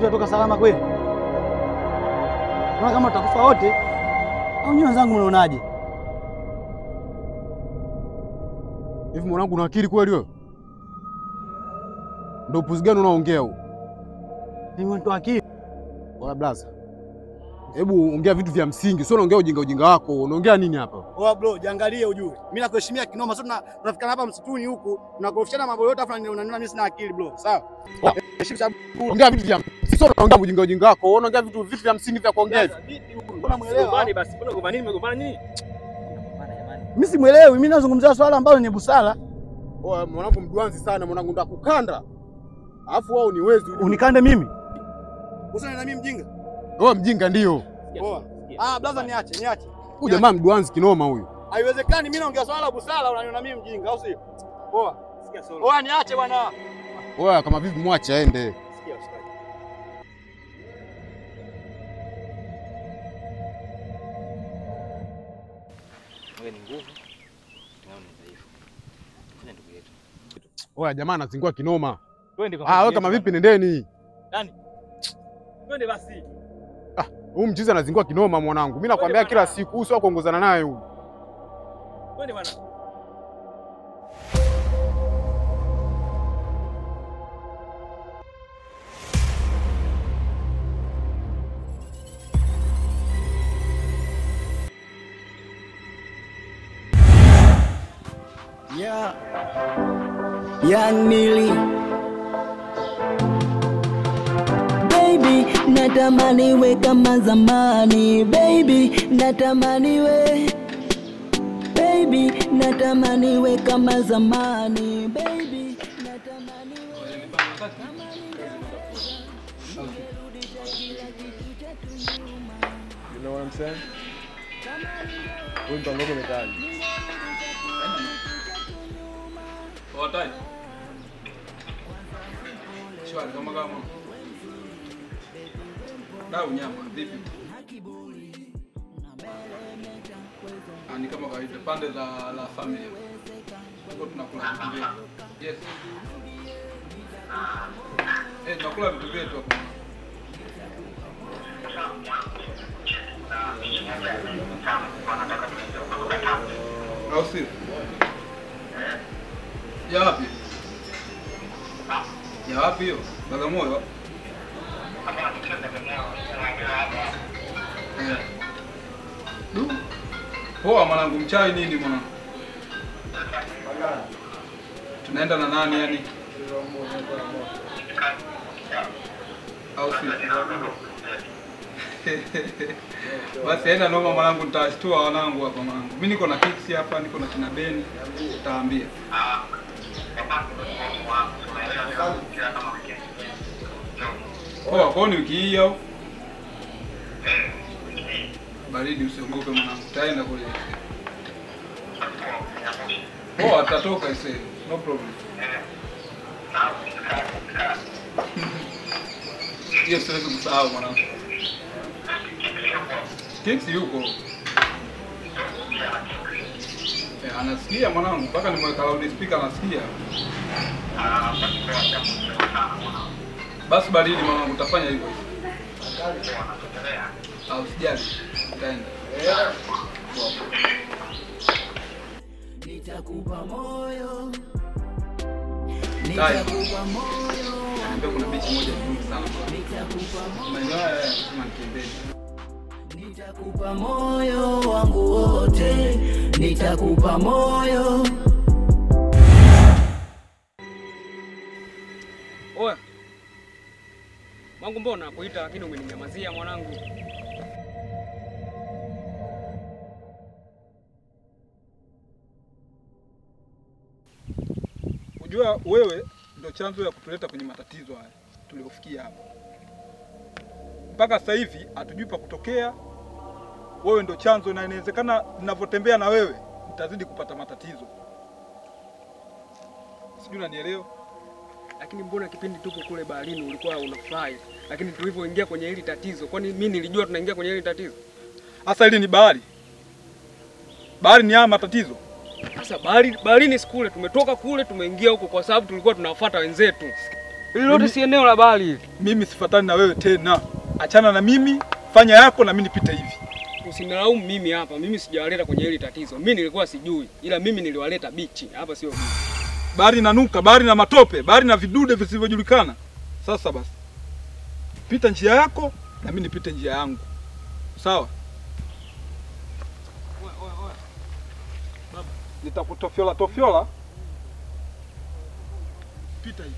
Tunatoka salama kweli? Unaona kama tutakufa wote? Au nyinyi wenzangu mnaonaje? Hivi mwanangu una akili kweli wewe? Ndio upuzi gani unaongea huo? Mimi mtu akili. Oa blaza. Hebu ongea vitu vya msingi, sio unaongea ujinga wako. Unaongea nini hapa? Oa bro, jiangalie ujue. Mimi nakuheshimia kinoma, sio tunafikana hapa msituni huku, tunakorofishana mambo yote afu unaniona mimi sina akili bro. Sawa? Ongea vitu vya sio unaongea ujinga wako. Unaongea vitu vya msingi vya kuongea. Mbona muelewa? Bani basi, mbona gombana nini? Mmegombana nini? Mimi simuelewi, mimi nazungumzia swala ambalo ni busara. Oa mwanangu mduanzi sana, mwanangu ndakukanda. Alafu wao ni wezi. Unikande mimi? Usana na mimi mjinga? Wewe mjinga ndio. Poa. Blaza niache. Huyu jamaa mduanzi kinoma huyu. Haiwezekani mimi naongea swala la busara unaniona mimi mjinga au sio? Poa. Sikia solo. Oa niache bwana. Oa kama vipi mwache aende. Sikia ushikaji. Wewe ni nguvu. Wewe ni dhaifu. Tuna ndugu yetu. Oa jamaa anazingua kinoma. Twende kwa. Wewe kama vipi nendeni. Nani? Twende basi. Huyu mchizi anazingua kinoma mwanangu. Mimi nakwambia kila siku usio kuongozana naye huyu. Twende bwana. Young Millie, baby, natamani we kama zamani, baby, natamani we, baby, natamani we kama zamani, baby, natamani we. You know what I'm saying? Wewe mtangogo metali. Watai. Shwari kama. Dau nyama vipi? Ni kama kawaida pande la familia. Tuko tunakula vitu vyetu. Yes. Tunakula vitu vyetu hapo. Au sio? Ya wapi? Ya wapi hiyo? Bagamoyo. Poa mwanangu, mchai nini mwanangu? Tunaenda na nani yani? Au si? Basi enda noma mwanangu, nitashtua wanangu hapa mwanangu. Mimi niko na Kiksi hapa, niko na kina Beni, nitaambia. Kwa ni wiki hii au? Baridi usiogope mwanangu, taenda kule. Atatoka ise, no problem. Yes, siwezi kusahau mwanangu. Kiksi yuko. Anasikia mwanangu, mpaka nimeweka loudspeaker anasikia. Basi baridi mwanangu, utafanya hivyo. Usijali, utaenda. Nitakupa moyo. Nitakupa moyo. Kuna bichi moja nzuri sana. Nitakupa moyo. Maeneo haya kama Kitembeni. Nitakupa moyo wangu wote, nitakupa moyo. Oya. Mwangu mbona nakuita lakini umeninyamazia mwanangu? Unajua wewe ndio chanzo ya kutuleta kwenye matatizo haya tuliofikia hapa. Mpaka sasa hivi hatujui pa kutokea. Wewe ndio chanzo na inawezekana ninavyotembea na wewe nitazidi kupata matatizo. Sijui unanielewa? Lakini mbona kipindi tupo kule baharini ulikuwa unafurahi? Lakini tulivyoingia kwenye hili tatizo, kwani mimi nilijua tunaingia kwenye hili tatizo? Sasa hili ni bahari. Bahari ni haya matatizo. Sasa baharini sikule, tumetoka kule tumeingia huko kwa sababu tulikuwa tunafuata wenzetu. Hili lote si eneo la bahari hili. Mimi sifuatani na wewe tena. Achana na mimi, fanya yako na mimi nipite hivi. Usinilaumu mimi hapa. Mimi sijawaleta kwenye hili tatizo. Mimi nilikuwa sijui, ila mimi niliwaleta bichi. Hapa sio bichi. Bahari inanuka, bahari na matope, bahari na vidude visivyojulikana. Sasa basi. Pita njia yako na mimi nipite njia yangu. Sawa? Oya. Baba, nitakutofyola. Pita hivi.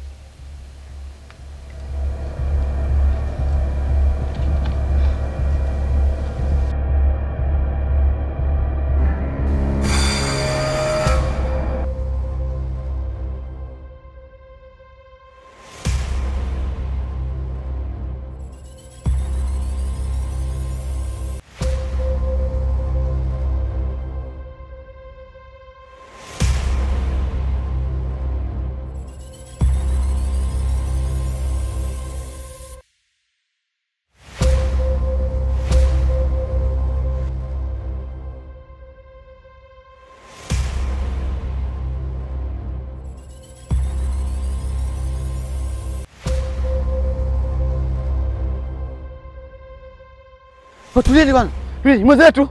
Tulieni bwana. Tulieni mwenzetu.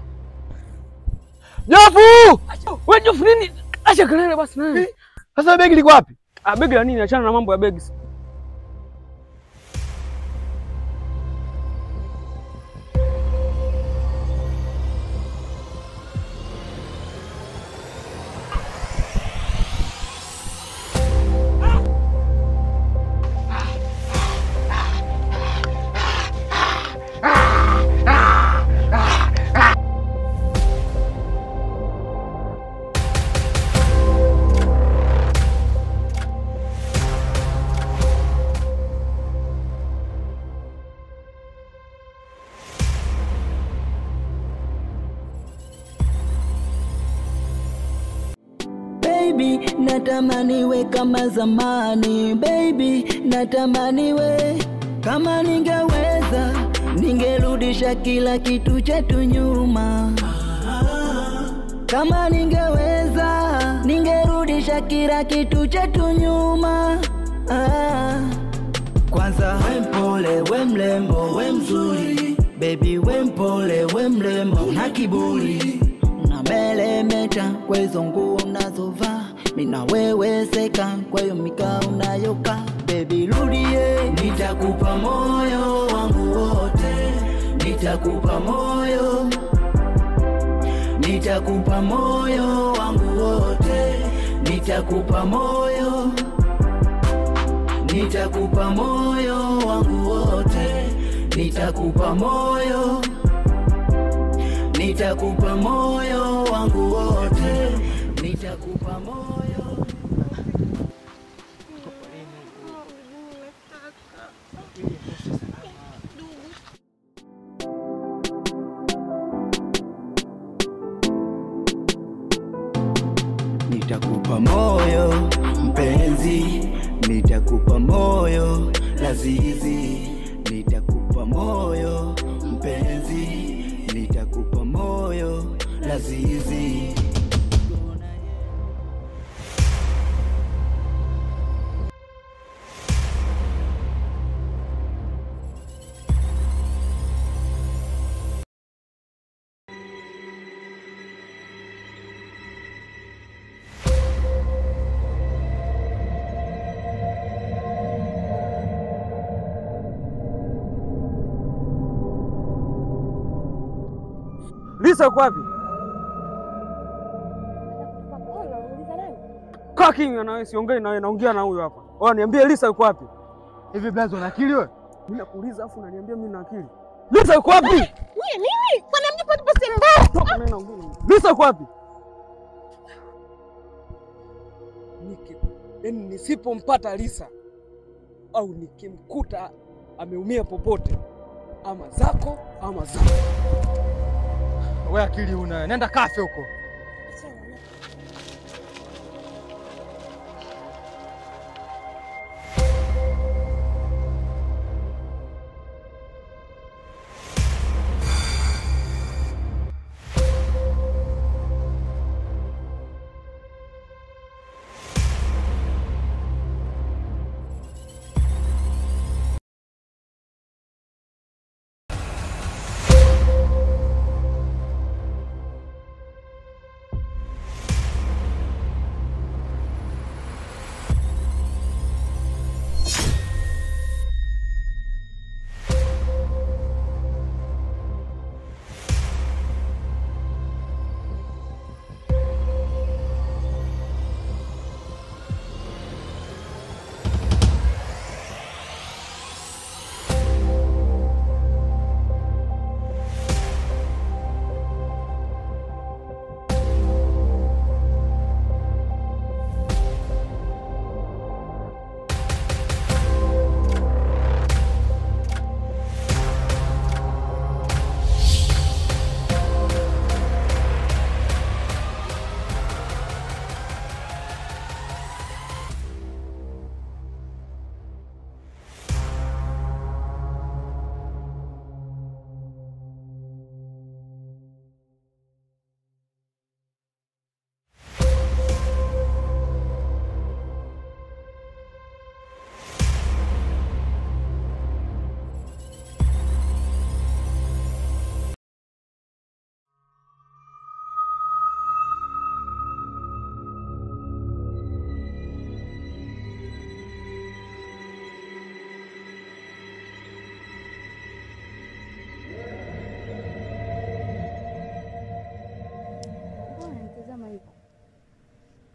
Jofu! Wewe Jofu nini? Acha kelele basi naye. Sasa begi liko wapi? Begi la nini? Achana na mambo ya begi. Baby, natamani we kama zamani. Baby, natamani we kama ningeweza, ningerudisha kila kitu chetu nyuma. Kama ningeweza, ningerudisha kila kitu chetu nyuma. Kwanza we mpole, we mlembo, we mzuri. Baby, we mpole, we mlembo, na kiburi. Unamelemeta kwa hizo nguo unazovaa, mina wewe seka kwa hiyo mikao unayoka. Baby rudie, nitakupa moyo wangu wote, nitakupa moyo, nitakupa moyo wangu wote, nitakupa moyo, nitakupa moyo wangu wote, nitakupa moyo, nitakupa moyo wangu wote, nitakupa moyo. Nitakupa moyo mpenzi, nitakupa moyo lazizi, nitakupa moyo mpenzi, nitakupa moyo lazizi. Lisa yuko wapi? Kaa kimya na wewe, siongei na wewe, naongea na huyo hapa. Wewe niambie Lisa yuko wapi? Hivi blazo una akili wewe? Mimi nakuuliza afu unaniambia mimi na akili. Lisa yuko wapi? Nini? Bwana mjipo tupo Simba. Mimi naongea. Lisa yuko wapi? Yaani nisipompata Lisa au nikimkuta ameumia popote, ama zako ama zako. Wewe akili una, nenda kafe huko.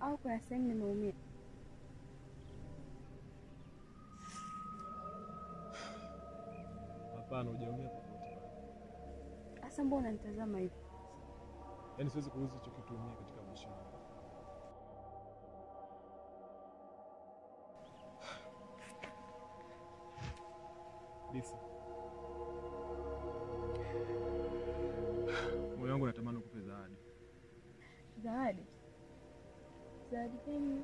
Au kuna sehemu nimeumia? Hapana, hujaumia popote. Sasa mbona unanitazama hivi? Yaani siwezi kuuliza hicho kitu umia katika maisha yangu. Lisa. Moyo wangu unatamani kukupa zawadi. Zawadi? Zawadi gani?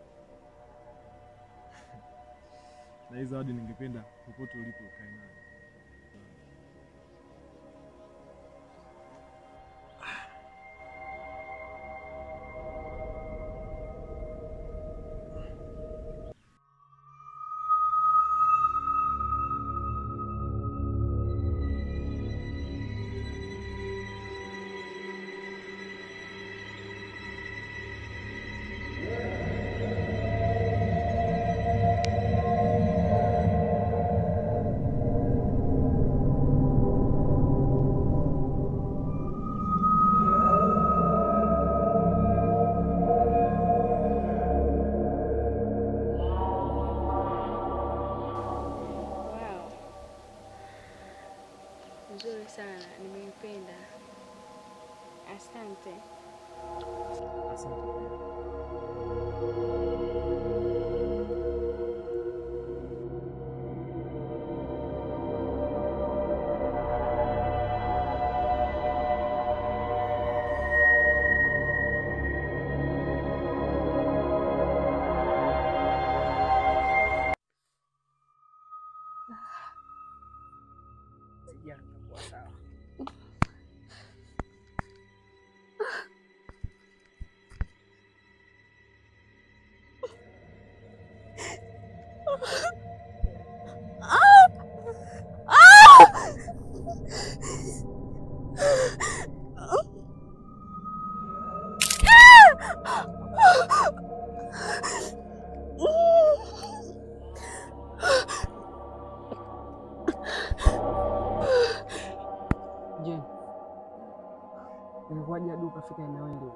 Na hii zawadi ningependa popote ulipo ukae nayo. Nzuri sana, nimeipenda. Asante. Asante. Ilikuwaje hadi ukafika eneo hili?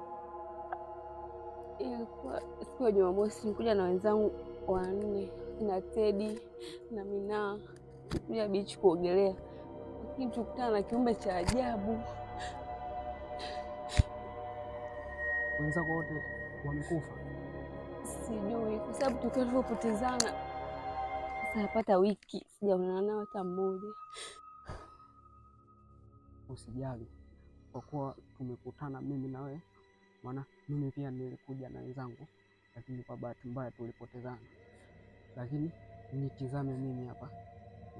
Ilikuwa siku ya Jumamosi, nilikuja na wenzangu 4 na Teddy na Mina kuja beach kuogelea, lakini tukutana na kiumbe cha ajabu. Wenzako wote wamekufa? Sijui kwa sababu tukiwa tulipotezana sasa yapata wiki sijaonana nao hata mmoja. Usijali, kwa kuwa tumekutana mimi na wewe, maana mimi pia nilikuja na wenzangu, lakini kwa bahati mbaya tulipotezana. Lakini nitizame mimi hapa,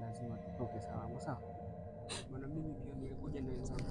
lazima tutoke salama, sawa? Maana mimi pia nilikuja na wenzangu.